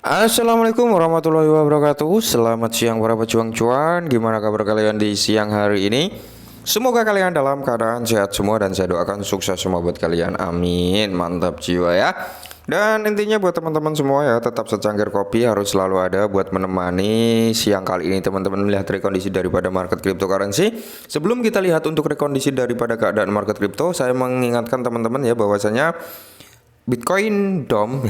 Assalamualaikum warahmatullahi wabarakatuh. Selamat siang para pejuang cuan. Gimana kabar kalian di siang hari ini? Semoga kalian dalam keadaan sehat semua dan saya doakan sukses semua buat kalian. Amin. Mantap jiwa ya. Dan intinya buat teman-teman semua ya, tetap secangkir kopi harus selalu ada buat menemani siang kali ini teman-teman melihat rekondisi daripada market cryptocurrency. Sebelum kita lihat untuk rekondisi daripada keadaan market crypto, saya mengingatkan teman-teman ya bahwasanya Bitcoin Dom.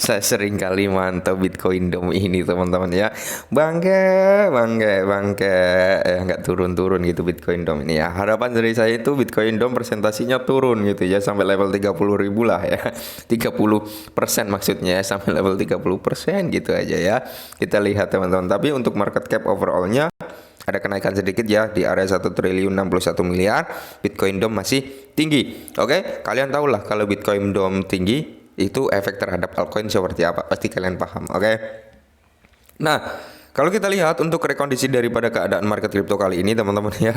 Saya sering kali mantau Bitcoin Dom ini teman-teman ya. Bangke ya, nggak turun-turun gitu Bitcoin Dom ini ya. Harapan dari saya itu Bitcoin Dom presentasinya turun gitu ya sampai level 30.000 lah ya. 30% maksudnya ya, sampai level 30% gitu aja ya. Kita lihat teman-teman. Tapi untuk market cap overallnya ada kenaikan sedikit ya di area 1.061 miliar. Bitcoin Dom masih tinggi. Oke, kalian tahu lah kalau Bitcoin Dom tinggi itu efek terhadap altcoin seperti apa. Pasti kalian paham. Oke. Nah, kalau kita lihat untuk rekondisi daripada keadaan market crypto kali ini teman-teman ya,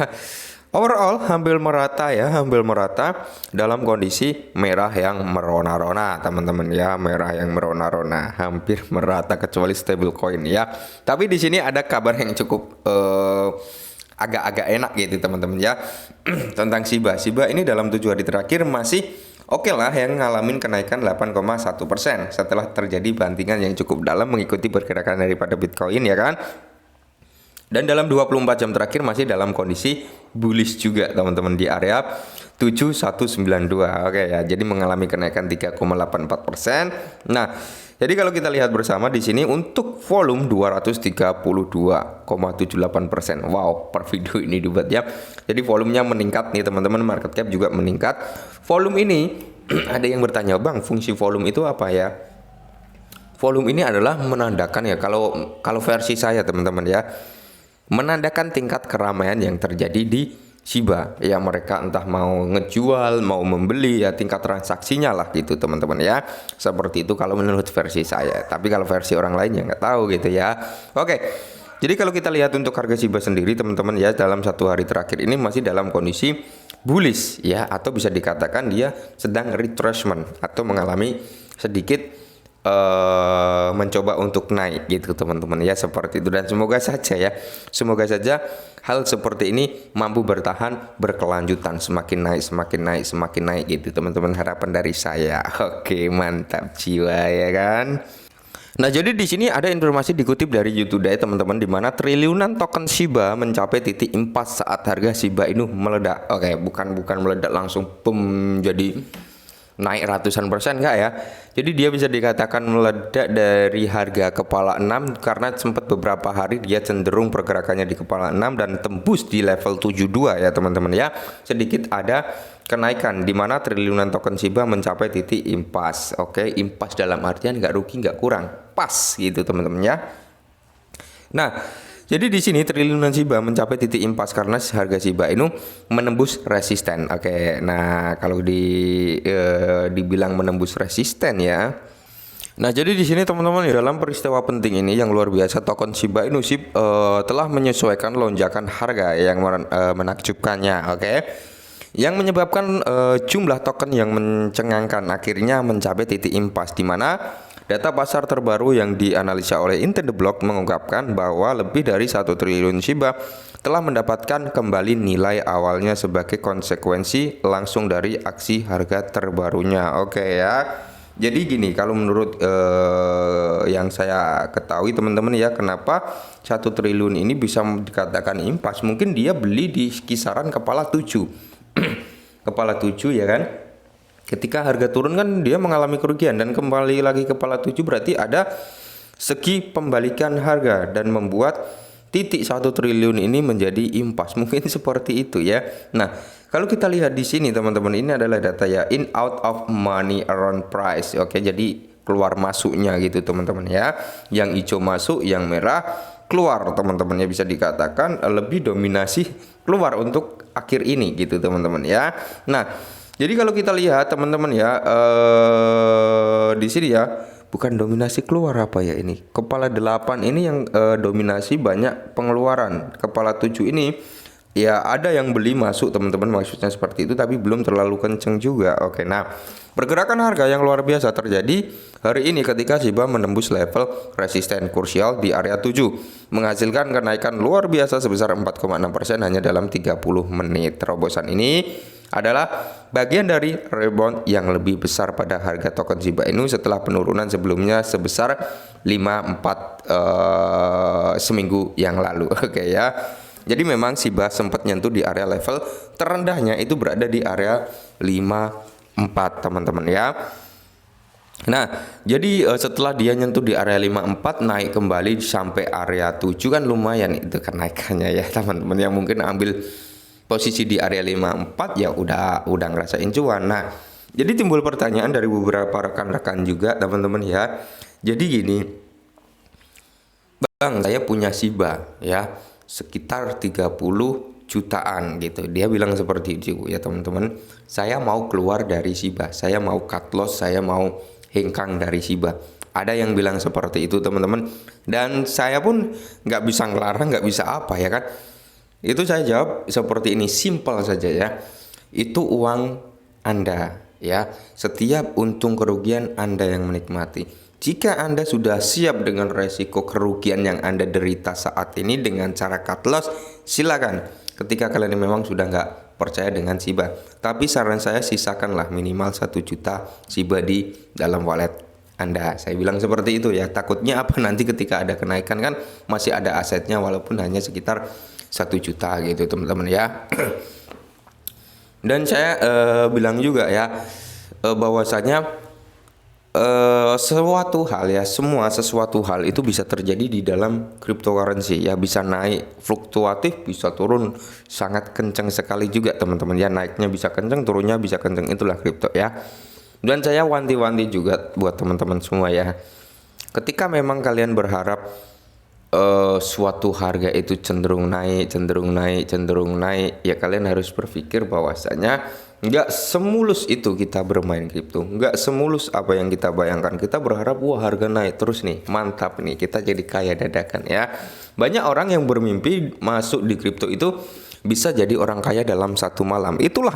overall hampir merata ya, hampir merata dalam kondisi merah yang merona-rona teman-teman ya, merah yang merona-rona, hampir merata kecuali stablecoin ya. Tapi di sini ada kabar yang cukup agak-agak enak gitu teman-teman ya. Tentang Shiba. Shiba ini dalam 7 hari terakhir masih oke lah yang ngalamin kenaikan 8,1% setelah terjadi bantingan yang cukup dalam mengikuti pergerakan daripada Bitcoin ya kan. Dan dalam 24 jam terakhir masih dalam kondisi bullish juga teman-teman di area 7192. Oke ya, jadi mengalami kenaikan 3,84%. Nah, jadi kalau kita lihat bersama di sini untuk volume 232,78%. Wow, per video ini dibuat ya. Jadi volumenya meningkat nih teman-teman, market cap juga meningkat. Volume ini ada yang bertanya, "Bang, fungsi volume itu apa ya?" Volume ini adalah menandakan ya, kalau versi saya teman-teman ya, menandakan tingkat keramaian yang terjadi di Shiba ya, mereka entah mau ngejual mau membeli ya, tingkat transaksinya lah gitu teman-teman ya, seperti itu kalau menurut versi saya. Tapi kalau versi orang lain ya nggak tahu gitu ya. Oke, jadi kalau kita lihat untuk harga Shiba sendiri teman-teman ya, dalam 1 hari terakhir ini masih dalam kondisi bullish ya, atau bisa dikatakan dia sedang retracement atau mengalami sedikit mencoba untuk naik gitu teman-teman ya, seperti itu. Dan semoga saja hal seperti ini mampu bertahan berkelanjutan, semakin naik gitu teman-teman, harapan dari saya. Oke, mantap jiwa ya kan. Nah, jadi di sini ada informasi dikutip dari YouTube Today teman-teman, di mana triliunan token Shiba mencapai titik impas saat harga Shiba Inu meledak. Oke, bukan meledak langsung boom jadi naik ratusan persen enggak ya. Jadi dia bisa dikatakan meledak dari harga kepala 6 karena sempat beberapa hari dia cenderung pergerakannya di kepala 6 dan tembus di level 72 ya teman-teman ya. Sedikit ada kenaikan di mana triliunan token Shiba mencapai titik impas. Oke, impas dalam artian nggak rugi nggak kurang, pas gitu teman-teman ya. Nah, jadi di sini triliunan Shiba mencapai titik impas karena harga Shiba Inu menembus resisten. Oke, nah kalau dibilang menembus resisten ya. Nah, jadi di sini teman-teman ya, dalam peristiwa penting ini yang luar biasa, token Shiba Inu telah menyesuaikan lonjakan harga yang menakjubkannya. Oke. Yang menyebabkan jumlah token yang mencengangkan akhirnya mencapai titik impas, di mana data pasar terbaru yang dianalisa oleh In The Block mengungkapkan bahwa lebih dari 1 triliun Shiba telah mendapatkan kembali nilai awalnya sebagai konsekuensi langsung dari aksi harga terbarunya. Oke ya. Jadi gini, kalau menurut yang saya ketahui teman-teman ya, kenapa 1 triliun ini bisa dikatakan impas? Mungkin dia beli di kisaran kepala 7. Kepala 7 ya kan. Ketika harga turun kan dia mengalami kerugian, dan kembali lagi kepala 7 berarti ada segi pembalikan harga dan membuat titik 1 triliun ini menjadi impas. Mungkin seperti itu ya. Nah, kalau kita lihat di sini teman-teman, ini adalah data ya, in out of money around price. Oke, jadi keluar masuknya gitu teman-teman ya. Yang hijau masuk, yang merah keluar teman-teman ya, bisa dikatakan lebih dominasi keluar untuk akhir ini gitu teman-teman ya. Nah, jadi kalau kita lihat teman-teman ya, di sini ya, bukan dominasi keluar apa ya ini. Kepala 8 ini yang dominasi banyak pengeluaran. Kepala 7 ini Ya ada yang beli masuk teman-teman, maksudnya seperti itu, tapi belum terlalu kenceng juga. Oke, nah pergerakan harga yang luar biasa terjadi hari ini ketika Shiba menembus level resisten krusial di area 7, menghasilkan kenaikan luar biasa sebesar 4,6% hanya dalam 30 menit. Terobosan ini adalah bagian dari rebound yang lebih besar pada harga token Shiba Inu setelah penurunan sebelumnya sebesar 54 seminggu yang lalu. Oke ya. Jadi memang Shiba sempat nyentuh di area level terendahnya itu berada di area 54 teman-teman ya. Nah, jadi setelah dia nyentuh di area 54 naik kembali sampai area 7 kan lumayan itu kenaikannya ya teman-teman, yang mungkin ambil posisi di area 54 ya udah ngerasain cuan. Nah, jadi timbul pertanyaan dari beberapa rekan-rekan juga teman-teman ya. Jadi gini, Bang, saya punya Shiba ya sekitar 30 jutaan gitu. Dia bilang seperti itu ya teman-teman. Saya mau keluar dari Shiba, saya mau cut loss, saya mau hengkang dari Shiba. Ada yang bilang seperti itu teman-teman. Dan saya pun nggak bisa ngelarang, nggak bisa apa ya kan. Itu saya jawab seperti ini, simpel saja ya. Itu uang Anda ya. Setiap untung kerugian Anda yang menikmati. Jika Anda sudah siap dengan resiko kerugian yang Anda derita saat ini dengan cara cut loss, silakan. Ketika kalian memang sudah nggak percaya dengan Shiba, tapi saran saya sisakanlah minimal 1 juta Shiba di dalam wallet Anda. Saya bilang seperti itu ya. Takutnya apa, nanti ketika ada kenaikan kan masih ada asetnya walaupun hanya sekitar 1 juta gitu teman-teman ya. Dan saya bilang juga ya bahwasanya sesuatu hal itu bisa terjadi di dalam cryptocurrency ya, bisa naik fluktuatif, bisa turun sangat kencang sekali juga teman-teman ya, naiknya bisa kencang, turunnya bisa kencang, itulah kripto ya. Dan saya wanti-wanti juga buat teman-teman semua ya, ketika memang kalian berharap suatu harga itu cenderung naik, ya kalian harus berpikir bahwasanya nggak semulus itu kita bermain kripto, nggak semulus apa yang kita bayangkan. Kita berharap wah harga naik terus nih, mantap nih, kita jadi kaya dadakan ya. Banyak orang yang bermimpi masuk di kripto itu bisa jadi orang kaya dalam satu malam. Itulah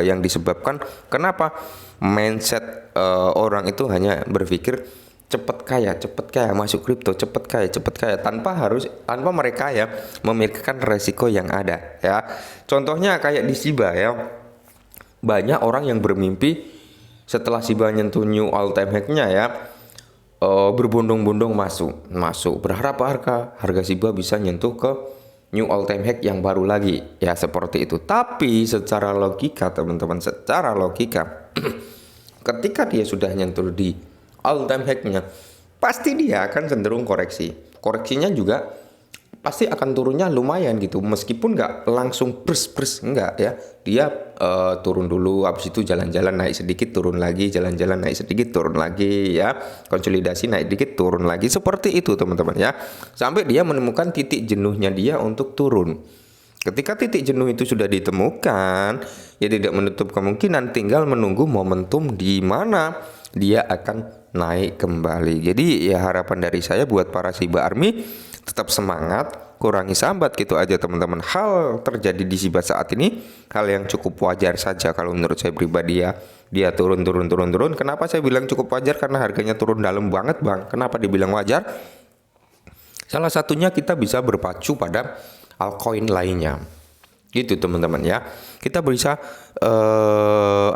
yang disebabkan kenapa mindset orang itu hanya berpikir cepet kaya masuk kripto, cepet kaya tanpa mereka ya memikirkan resiko yang ada ya. Contohnya kayak di Shiba ya, banyak orang yang bermimpi setelah Shiba nyentuh new all time high-nya ya, berbondong-bondong masuk berharap harga Shiba bisa nyentuh ke new all time high yang baru lagi ya, seperti itu. Tapi secara logika teman-teman, ketika dia sudah nyentuh di all time high-nya, pasti dia akan cenderung koreksinya juga pasti akan turunnya lumayan gitu, meskipun nggak langsung pers enggak ya, dia turun dulu, habis itu jalan-jalan naik sedikit turun lagi, jalan-jalan naik sedikit turun lagi ya, konsolidasi naik sedikit turun lagi, seperti itu teman-teman ya, sampai dia menemukan titik jenuhnya dia untuk turun. Ketika titik jenuh itu sudah ditemukan, ya tidak menutup kemungkinan tinggal menunggu momentum di mana dia akan naik kembali. Jadi ya harapan dari saya buat para Shiba Army, tetap semangat, kurangi sambat gitu aja teman-teman. Hal terjadi di Shiba saat ini hal yang cukup wajar saja kalau menurut saya pribadi ya. Dia turun. Kenapa saya bilang cukup wajar? Karena harganya turun dalam banget bang. Kenapa dibilang wajar? Salah satunya kita bisa berpacu pada altcoin lainnya. Gitu teman-teman ya. Kita bisa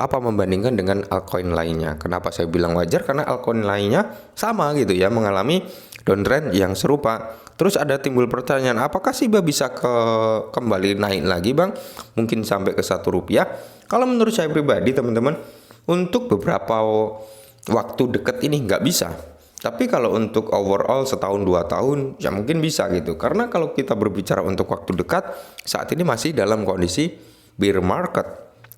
membandingkan dengan altcoin lainnya. Kenapa saya bilang wajar? Karena altcoin lainnya sama gitu ya, mengalami downtrend yang serupa. Terus ada timbul pertanyaan, apakah Shiba bisa kembali naik lagi bang? Mungkin sampai ke Rp1. Kalau menurut saya pribadi teman-teman, untuk beberapa waktu dekat ini nggak bisa. Tapi kalau untuk overall setahun 2 tahun ya mungkin bisa gitu. Karena kalau kita berbicara untuk waktu dekat, saat ini masih dalam kondisi bear market.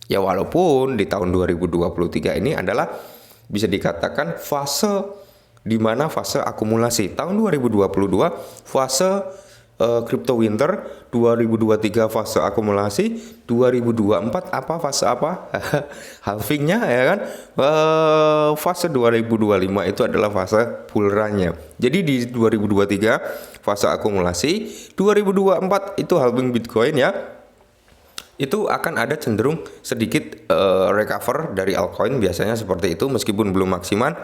Ya walaupun di tahun 2023 ini adalah bisa dikatakan fase di mana fase akumulasi. Tahun 2022 fase crypto winter, 2023 fase akumulasi, 2024 apa fase apa? Halvingnya ya kan. Fase 2025 itu adalah fase bull run-nya. Jadi di 2023 fase akumulasi, 2024 itu halving Bitcoin ya. Itu akan ada cenderung sedikit recover dari altcoin, biasanya seperti itu meskipun belum maksimal.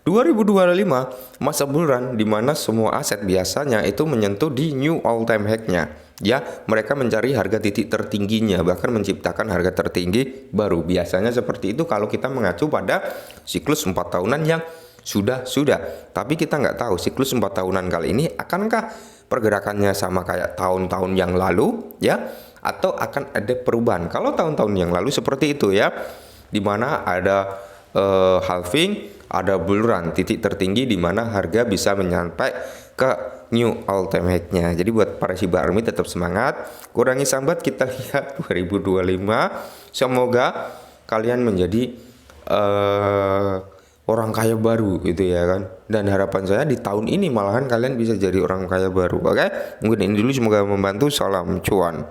2025 masa bull run di mana semua aset biasanya itu menyentuh di new all time high-nya. Ya, mereka mencari harga titik tertingginya, bahkan menciptakan harga tertinggi baru. Biasanya seperti itu kalau kita mengacu pada siklus 4 tahunan yang sudah. Tapi kita nggak tahu siklus 4 tahunan kali ini akankah pergerakannya sama kayak tahun-tahun yang lalu ya, atau akan ada perubahan. Kalau tahun-tahun yang lalu seperti itu ya, dimana ada halving, ada bull run, titik tertinggi di mana harga bisa menyampai ke new all time high-nya. Jadi buat para Shiba Army tetap semangat, kurangi sambat, kita lihat 2025. Semoga kalian menjadi orang kaya baru gitu ya kan. Dan harapan saya di tahun ini malahan kalian bisa jadi orang kaya baru. Oke? Mungkin ini dulu, semoga membantu. Salam cuan.